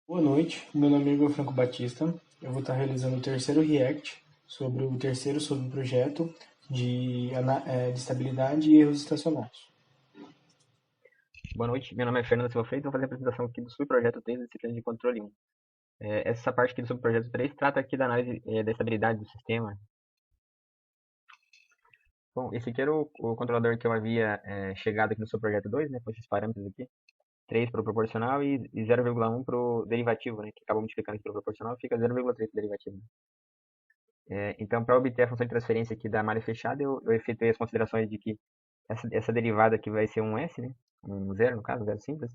Boa noite, meu nome é Igor Franco Batista. Eu vou estar realizando o terceiro React sobre o terceiro subprojeto de estabilidade e erros estacionários. Boa noite, meu nome é Fernando Silva Freitas, vou fazer a apresentação aqui do subprojeto 3 da disciplina de controle 1. Essa parte aqui do subprojeto 3 trata aqui da análise da estabilidade do sistema. Bom, esse aqui era o controlador que eu havia chegado aqui no subprojeto 2, né, com esses parâmetros aqui. 3 para o proporcional e 0,1 para o derivativo, né, que acaba multiplicando aqui para o proporcional, fica 0,3 para o derivativo. Então, para obter a função de transferência aqui da malha fechada, eu efetuei as considerações de que essa derivada aqui vai ser um S, né, um zero no caso, zero simples.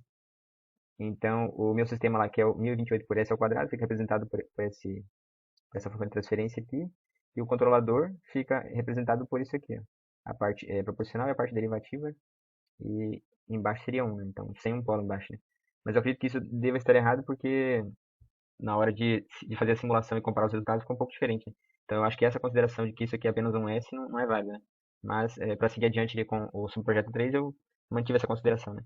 Então, o meu sistema lá, que é o 1028 por S ao quadrado, fica representado por essa função de transferência aqui. E o controlador fica representado por isso aqui, ó. A parte proporcional e a parte derivativa. E embaixo seria 1, né? Então, sem um polo embaixo, né? Mas eu acredito que isso deva estar errado porque na hora de fazer a simulação e comparar os resultados ficou um pouco diferente, né? Então, eu acho que essa consideração de que isso aqui é apenas um S não é válida, né? Mas, para seguir adiante ali com o subprojeto 3, eu mantive essa consideração, né?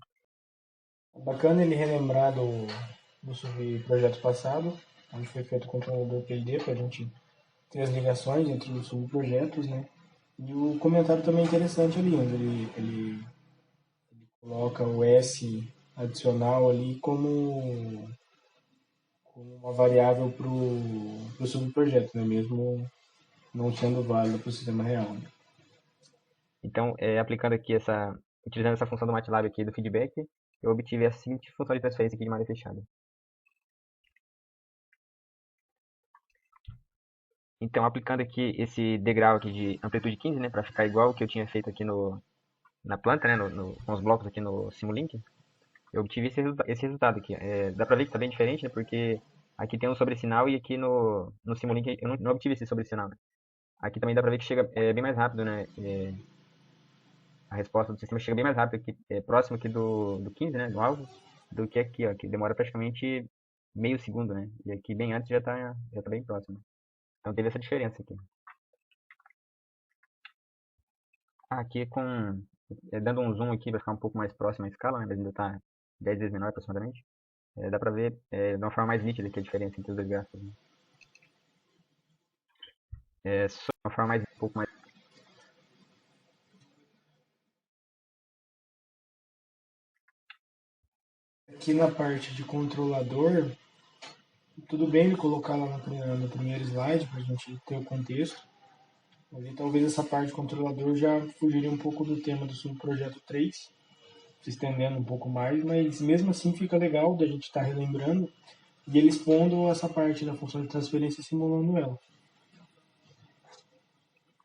É bacana ele relembrar do subprojeto passado, onde foi feito o controlador PID para a gente ter as ligações entre os subprojetos, né? E o comentário também é interessante ali, onde ele coloca o S adicional ali como uma variável para o subprojeto, né? Mesmo não sendo válido para o sistema real. Né? Então, aplicando aqui utilizando essa função do MATLAB aqui do feedback, eu obtive a seguinte função de transferência aqui de malha fechada. Então, aplicando aqui esse degrau aqui de amplitude 15, né, para ficar igual o que eu tinha feito aqui na planta, né, com os blocos aqui no Simulink, eu obtive esse resultado aqui. Dá para ver que está bem diferente, né, porque aqui tem um sobresinal e aqui no Simulink eu não obtive esse sobresinal. Né. Aqui também dá para ver que chega bem mais rápido, né, a resposta do sistema chega bem mais rápido, aqui, próximo aqui do 15, né, do alvo, do que aqui, ó, que demora praticamente meio segundo, né, e aqui bem antes já tá bem próximo. Então teve essa diferença aqui. Aqui dando um zoom aqui para ficar um pouco mais próximo à escala, né, mas ainda está 10 vezes menor aproximadamente, dá para ver de uma forma mais nítida aqui a diferença entre os dois gráficos. Né. Só de uma forma um pouco mais. Aqui na parte de controlador, tudo bem ele colocar lá no primeiro slide para a gente ter o contexto, mas aí, talvez essa parte de controlador já fugiria um pouco do tema do subprojeto 3, se estendendo um pouco mais, mas mesmo assim fica legal da gente estar relembrando e ele expondo essa parte da função de transferência simulando ela.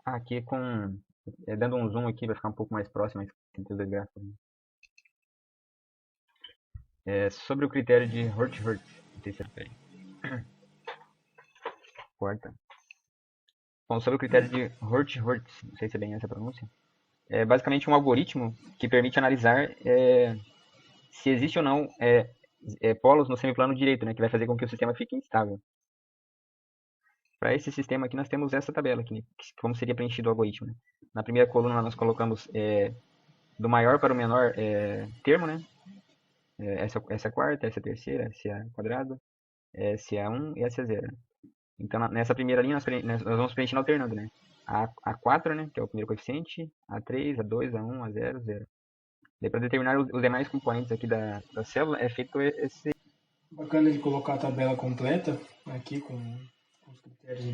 Aqui dando um zoom aqui para ficar um pouco mais próximo entre os dois gráficos. Né. Sobre o critério de Hurth-Hurth, não sei se é bem. Corta. Bom, sobre o critério de Hurth-Hurth, não sei se é bem essa a pronúncia, é basicamente um algoritmo que permite analisar se existe ou não polos no semiplano direito, né, que vai fazer com que o sistema fique instável. Para esse sistema aqui, nós temos essa tabela aqui, né, como seria preenchido o algoritmo. Né. Na primeira coluna, nós colocamos do maior para o menor termo, né? Essa quarta, essa terceira, essa é quadrado, essa é 1 e essa é 0. Então, nessa primeira linha, nós vamos preenchendo alternando, né? A 4, né, que é o primeiro coeficiente, a 3, a 2, a 1, a 0, 0. Daí, para determinar os demais componentes aqui da célula, é feito esse. Bacana ele colocar a tabela completa aqui com os critérios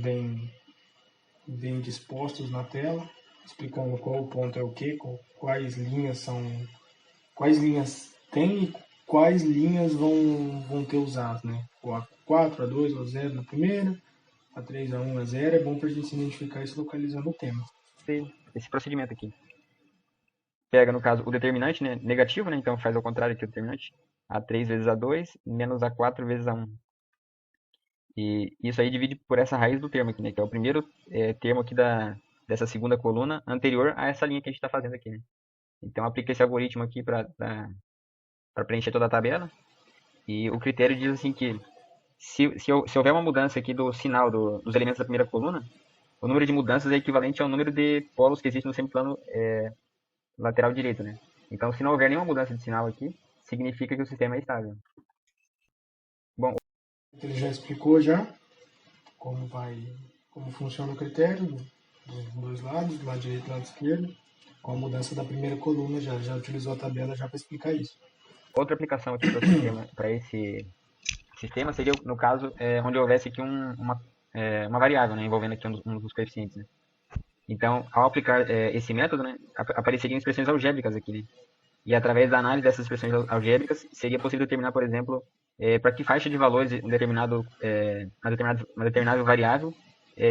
bem dispostos na tela, explicando qual ponto é o que, quais linhas tem e quais linhas vão ter usados, né? O A4, A2, A0 na primeira, A3, A1, A0, é bom para a gente identificar e se localizar no tema. esse procedimento aqui. Pega, no caso, o determinante, né, negativo, né, então faz ao contrário aqui o determinante, A3 vezes A2 menos A4 vezes A1. E isso aí divide por essa raiz do termo aqui, né, que é o primeiro termo aqui dessa segunda coluna anterior a essa linha que a gente está fazendo aqui. Né. Então aplica esse algoritmo aqui para preencher toda a tabela. E o critério diz assim que se houver uma mudança aqui do sinal dos elementos da primeira coluna, o número de mudanças é equivalente ao número de polos que existe no semiplano lateral direito, né? Então, se não houver nenhuma mudança de sinal aqui, significa que o sistema é estável. Bom, Ele já explicou já como funciona o critério dos dois lados, do lado direito e do lado esquerdo, com a mudança da primeira coluna, já utilizou a tabela já para explicar isso. Outra aplicação aqui para o sistema, para esse sistema seria, no caso, onde houvesse aqui uma variável, né, envolvendo aqui um dos coeficientes. Né? Então, ao aplicar esse método, né, apareceriam expressões algébricas aqui. Né? E através da análise dessas expressões algébricas, seria possível determinar, por exemplo, para que faixa de valores uma determinada variável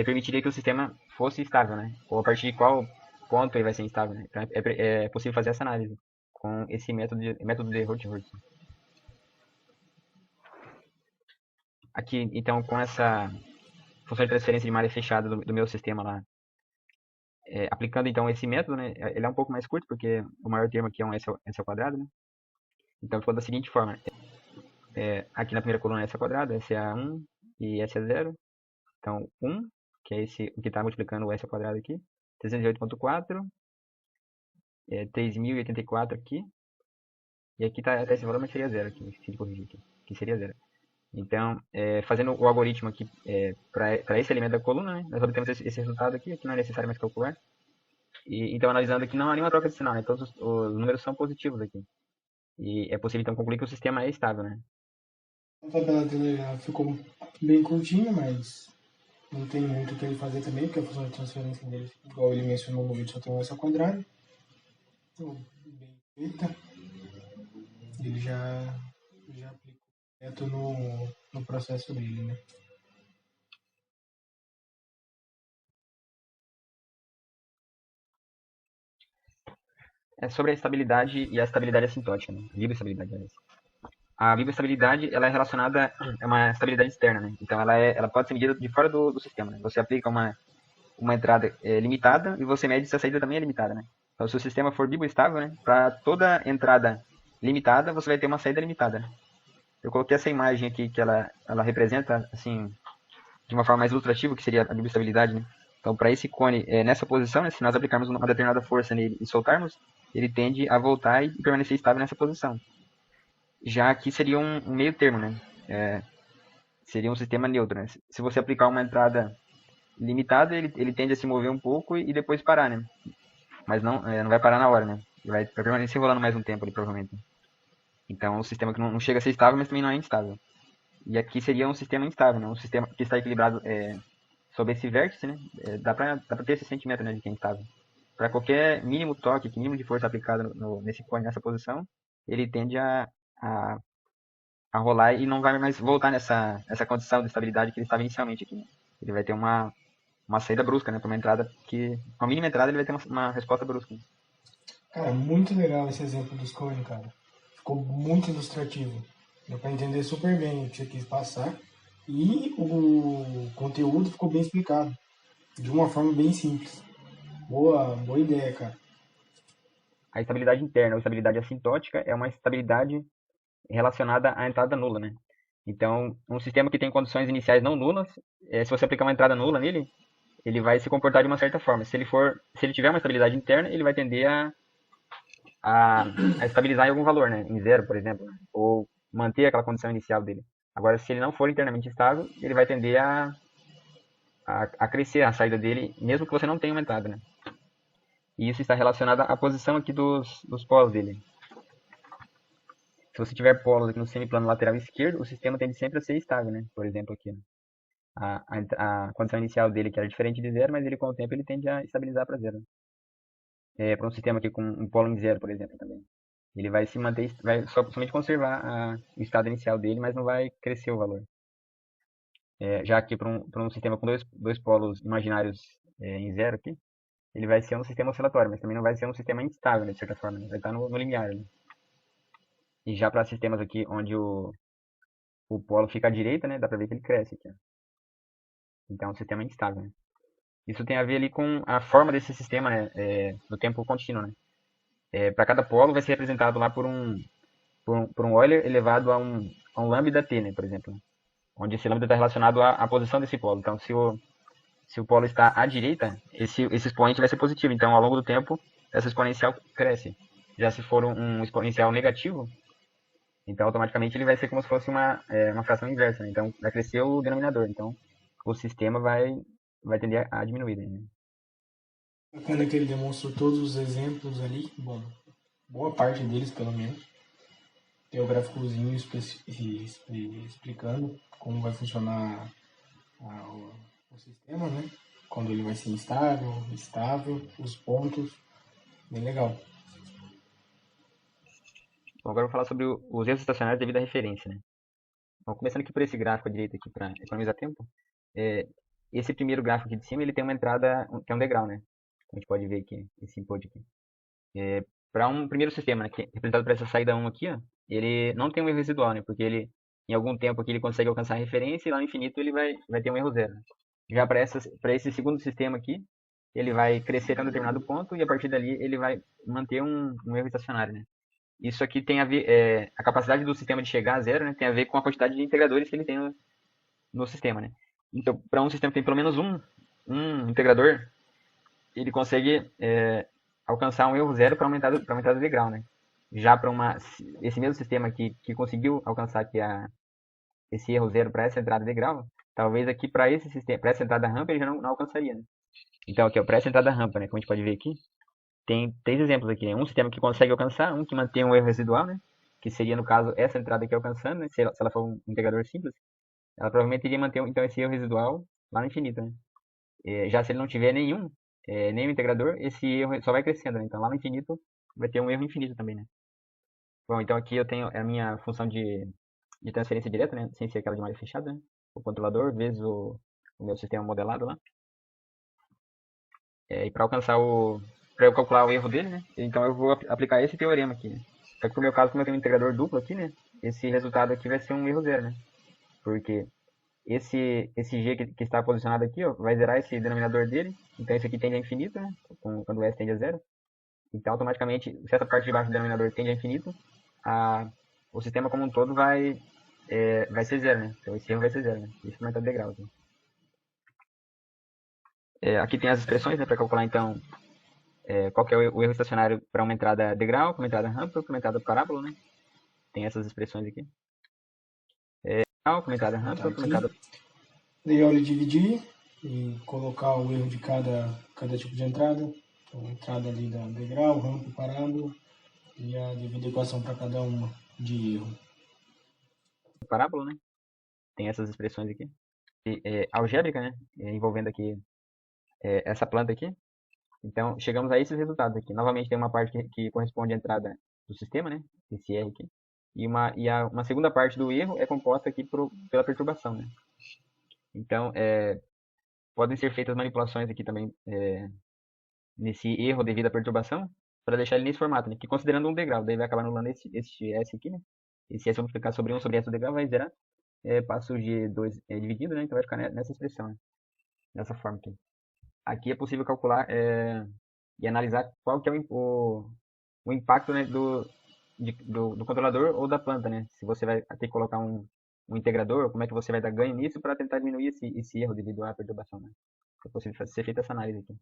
permitiria que o sistema fosse estável, né? Ou a partir de qual ponto ele vai ser instável. Né? Então, é possível fazer essa análise com esse método de Hurth-Hurth. Aqui, então, com essa função de transferência de malha fechada do meu sistema lá, aplicando então esse método, né, ele é um pouco mais curto, porque o maior termo aqui é um S ao quadrado, né? Então ficou da seguinte forma, aqui na primeira coluna é S ao quadrado, S é 1 e S é 0. Então 1, que é esse, o que está multiplicando o S ao quadrado aqui, 308.4, 3.084 aqui, e aqui está até esse valor, mas seria 0 aqui, esqueci de corrigir aqui, que seria 0. Então, fazendo o algoritmo aqui para esse elemento da coluna, né, nós obtemos esse resultado aqui não é necessário mais calcular. E, então, analisando aqui, não há nenhuma troca de sinal, né? Todos os números são positivos aqui. E é possível, então, concluir que o sistema é estável, né? A tabela dele ficou bem curtinha, mas não tem muito o que ele fazer também, porque a função de transferência dele, igual ele mencionou no vídeo, só tem um S ao quadrado. Então, bem feita. Ele já aplicou direto no processo dele, né? Sobre a estabilidade e a estabilidade assintótica, né? Vibrostabilidade, aliás. A vibrostabilidade, ela é relacionada a uma estabilidade externa, né? Então, ela pode ser medida de fora do sistema, né? Você aplica uma entrada limitada e você mede se a saída também é limitada, né? Então, se o sistema for vibroestável, né? Para toda entrada limitada, você vai ter uma saída limitada, né? Eu coloquei essa imagem aqui que ela representa, assim, de uma forma mais ilustrativa, que seria a vibrostabilidade, né? Então, para esse cone, nessa posição, né, se nós aplicarmos uma determinada força nele e soltarmos, ele tende a voltar e permanecer estável nessa posição. Já aqui seria um meio termo, né? Seria um sistema neutro, né? Se você aplicar uma entrada limitada, ele tende a se mover um pouco e depois parar, né? Mas não vai parar na hora, né? Ele vai permanecer rolando mais um tempo ali, provavelmente. Então, é um sistema que não chega a ser estável, mas também não é instável. E aqui seria um sistema instável, né? Um sistema que está equilibrado sobre esse vértice, né? Dá pra ter esse sentimento, né, de que é instável. Para qualquer mínimo toque, mínimo de força aplicada nesse cone, nessa posição, ele tende a, a rolar e não vai mais voltar nessa condição de estabilidade que ele estava inicialmente aqui. Né? Ele vai ter uma saída brusca, né? Para uma entrada que, com a mínima entrada, ele vai ter uma resposta brusca. Né? Cara, muito legal esse exemplo dos cones, cara. Ficou muito ilustrativo. Deu para entender super bem o que você quis passar. E o conteúdo ficou bem explicado. De uma forma bem simples. Boa ideia, cara. A estabilidade interna ou estabilidade assintótica é uma estabilidade relacionada à entrada nula, né? Então, um sistema que tem condições iniciais não nulas, se você aplicar uma entrada nula nele, ele vai se comportar de uma certa forma. Se ele tiver uma estabilidade interna, ele vai tender a estabilizar em algum valor, né? Em zero, por exemplo, né? Ou manter aquela condição inicial dele. Agora, se ele não for internamente estável, ele vai tender a crescer a saída dele, mesmo que você não tenha uma entrada, né? E isso está relacionado à posição aqui dos polos dele. Se você tiver polos aqui no semiplano lateral esquerdo, o sistema tende sempre a ser estável, né? Por exemplo, aqui. Né? A condição inicial dele, que era diferente de zero, mas ele com o tempo ele tende a estabilizar para zero. Para um sistema aqui com um polo em zero, por exemplo, também. Ele vai se manter, vai somente conservar o estado inicial dele, mas não vai crescer o valor. Já aqui para um sistema com dois polos imaginários em zero aqui, ele vai ser um sistema oscilatório, mas também não vai ser um sistema instável, né, de certa forma. Né? Vai estar no limiar. Né? E já para sistemas aqui onde o polo fica à direita, né, dá para ver que ele cresce aqui. Ó. Então é um sistema instável. Né? Isso tem a ver ali com a forma desse sistema né, no tempo contínuo. Né? Para cada polo vai ser representado lá por um Euler elevado a um lambda t, né, por exemplo. Onde esse lambda está relacionado à posição desse polo. Então, se o polo está à direita, esse expoente vai ser positivo. Então, ao longo do tempo, essa exponencial cresce. Já se for um exponencial negativo, Então, automaticamente, ele vai ser como se fosse uma fração inversa, né? Então, vai crescer o denominador. Então, o sistema vai tender a diminuir, né? Bacana que ele demonstrou todos os exemplos ali. Bom, boa parte deles, pelo menos. Tem o gráficozinho explicando como vai funcionar o sistema, né? Quando ele vai ser instável, estável, os pontos. Bem legal. Bom, agora eu vou falar sobre os erros estacionários devido à referência, né? Bom, começando aqui por esse gráfico à direita aqui para economizar tempo. É, esse primeiro gráfico aqui de cima, ele tem uma entrada, que é um degrau, né? A gente pode ver aqui, esse input aqui. Para um primeiro sistema, né, que é representado por essa saída 1 aqui, ó, ele não tem um erro residual, né? Porque ele, em algum tempo aqui, ele consegue alcançar a referência e lá no infinito ele vai ter um erro zero, né? Já para esse segundo sistema aqui, ele vai crescer até um determinado ponto e a partir dali ele vai manter um erro estacionário, né? Isso aqui tem a ver, a capacidade do sistema de chegar a zero, né, tem a ver com a quantidade de integradores que ele tem no sistema, né? Então, para um sistema que tem pelo menos um integrador, ele consegue alcançar um erro zero para aumentar o degrau, né? Já para esse mesmo sistema que conseguiu alcançar aqui esse erro zero para essa entrada de degrau, talvez aqui para esse sistema, para essa entrada rampa ele já não alcançaria, né? Então aqui, para essa entrada rampa, né, como a gente pode ver aqui, tem três exemplos aqui, né? Um sistema que consegue alcançar, um que mantém um erro residual, né? Que seria, no caso, essa entrada aqui alcançando, né? Se ela for um integrador simples, ela provavelmente iria manter então esse erro residual lá no infinito, né? Já se ele não tiver nenhum integrador, esse erro só vai crescendo, né? Então lá no infinito vai ter um erro infinito também, né? Bom, então aqui eu tenho a minha função de transferência direta, né? Sem ser aquela de malha fechada, né? O controlador vezes o meu sistema modelado lá. E para eu calcular o erro dele, né? Então eu vou aplicar esse teorema aqui, né? Só que no meu caso, como eu tenho um integrador duplo aqui, né? Esse resultado aqui vai ser um erro zero, né? Porque esse g que está posicionado aqui, ó, vai zerar esse denominador dele. Então esse aqui tende a infinito, né? Quando o s tende a zero. Então automaticamente, se essa parte de baixo do denominador tende a infinito, o sistema como um todo vai ser zero, né? Então esse erro vai ser zero, né? Isso não é degrau. Assim. Aqui tem as expressões, né, para calcular então qual que é o erro estacionário para uma entrada degrau, para uma entrada rampa, para uma entrada parábola, né? Tem essas expressões aqui. Degrau, para uma entrada rampa, para uma entrada... Daí hora de dividir e colocar o erro de cada tipo de entrada. Então, a entrada ali da degrau, rampa, parábola e a devida equação para cada uma de erro. Parábola, né? Tem essas expressões aqui. Algébrica, né? Envolvendo aqui essa planta aqui. Então, chegamos a esses resultados aqui. Novamente, tem uma parte que corresponde à entrada do sistema, né? Esse R aqui. E uma segunda parte do erro é composta aqui pela perturbação, né? Então, podem ser feitas manipulações aqui também nesse erro devido à perturbação para deixar ele nesse formato, né? Que considerando um degrau, daí vai acabar anulando esse S aqui, né? Esse S multiplicar sobre 1 sobre S do degrau vai zerar. Passo de 2 dividido, né? Então vai ficar nessa expressão, né? Dessa forma aqui. Aqui é possível calcular e analisar qual que é o impacto, né, do controlador ou da planta, né? Se você vai ter que colocar um integrador, como é que você vai dar ganho nisso para tentar diminuir esse erro devido à perturbação, né? É possível ser feita essa análise aqui.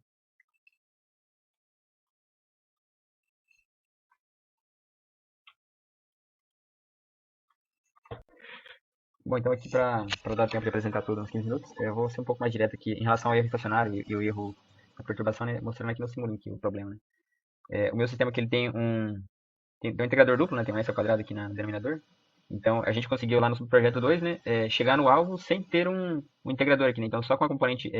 Bom, então aqui para dar tempo de apresentar tudo uns 15 minutos, eu vou ser um pouco mais direto aqui em relação ao erro estacionário e o erro da perturbação, né? Mostrando aqui no Simulink o problema, né? O meu sistema aqui ele tem um integrador duplo, né? Tem um S ao quadrado aqui no denominador. Então, a gente conseguiu lá no projeto 2, né? Chegar no alvo sem ter um integrador aqui, né? Então, só com a componente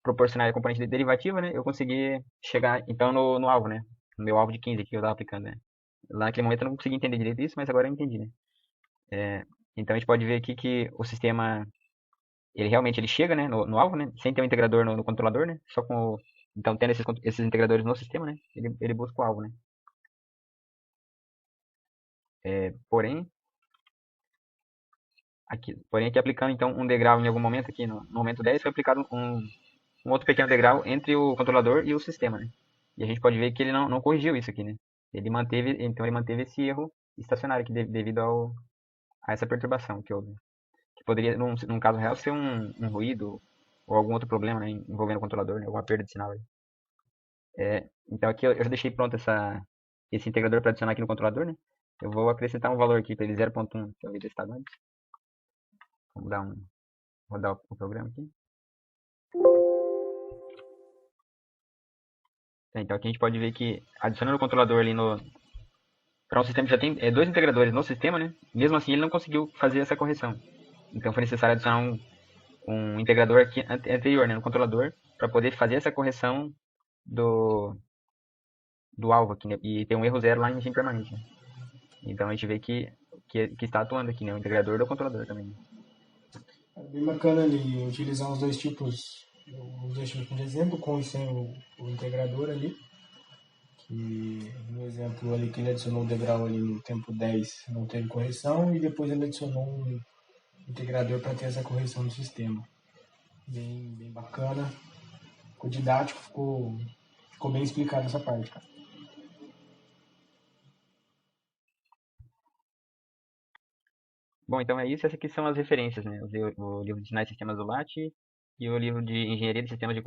proporcional à componente derivativa, né? Eu consegui chegar, então, no alvo, né? No meu alvo de 15 que eu estava aplicando, né? Lá naquele momento eu não consegui entender direito isso, mas agora eu entendi, né? Então, a gente pode ver aqui que o sistema, ele realmente ele chega, né? No alvo, né? Sem ter um integrador no controlador, né? Só com então, tendo esses integradores no sistema, né? Ele busca o alvo, né? Porém, aqui aplicando então um degrau em algum momento aqui no momento 10 foi aplicado um outro pequeno degrau entre o controlador e o sistema, né? E a gente pode ver que ele não corrigiu isso aqui, né? Então ele manteve esse erro estacionário aqui devido a essa perturbação que houve. Que poderia, num caso real, ser um ruído ou algum outro problema, né, envolvendo o controlador, né, alguma perda de sinal. Então aqui eu já deixei pronto esse integrador para adicionar aqui no controlador, né? Eu vou acrescentar um valor aqui para ele 0.1, que eu havia testado antes. Vamos rodar o programa aqui. Então aqui a gente pode ver que adicionando o controlador ali para um sistema que já tem dois integradores no sistema, né? Mesmo assim ele não conseguiu fazer essa correção. Então foi necessário adicionar um integrador aqui anterior, né, no controlador, para poder fazer essa correção do alvo aqui, né? E tem um erro zero lá em regime permanente. Né? Então a gente vê que está atuando aqui, né? O integrador do controlador também. É bem bacana ali utilizar os dois tipos de exemplo, com e sem o integrador ali. Que no exemplo ali que ele adicionou o degrau ali no tempo 10 não teve correção, e depois ele adicionou um integrador para ter essa correção do sistema. Bem bacana, ficou didático, ficou bem explicado essa parte, cara. Bom, então é isso. Essas aqui são as referências, né? O livro de Sinais e Sistemas do LAT e o livro de Engenharia de Sistemas de...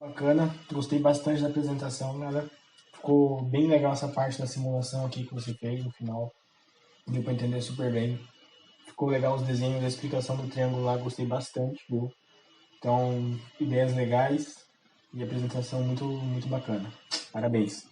Bacana, gostei bastante da apresentação, galera. Ficou bem legal essa parte da simulação aqui que você fez no final. Deu para entender super bem. Ficou legal os desenhos, a explicação do triângulo lá, gostei bastante, viu? Então, ideias legais e apresentação muito bacana. Parabéns.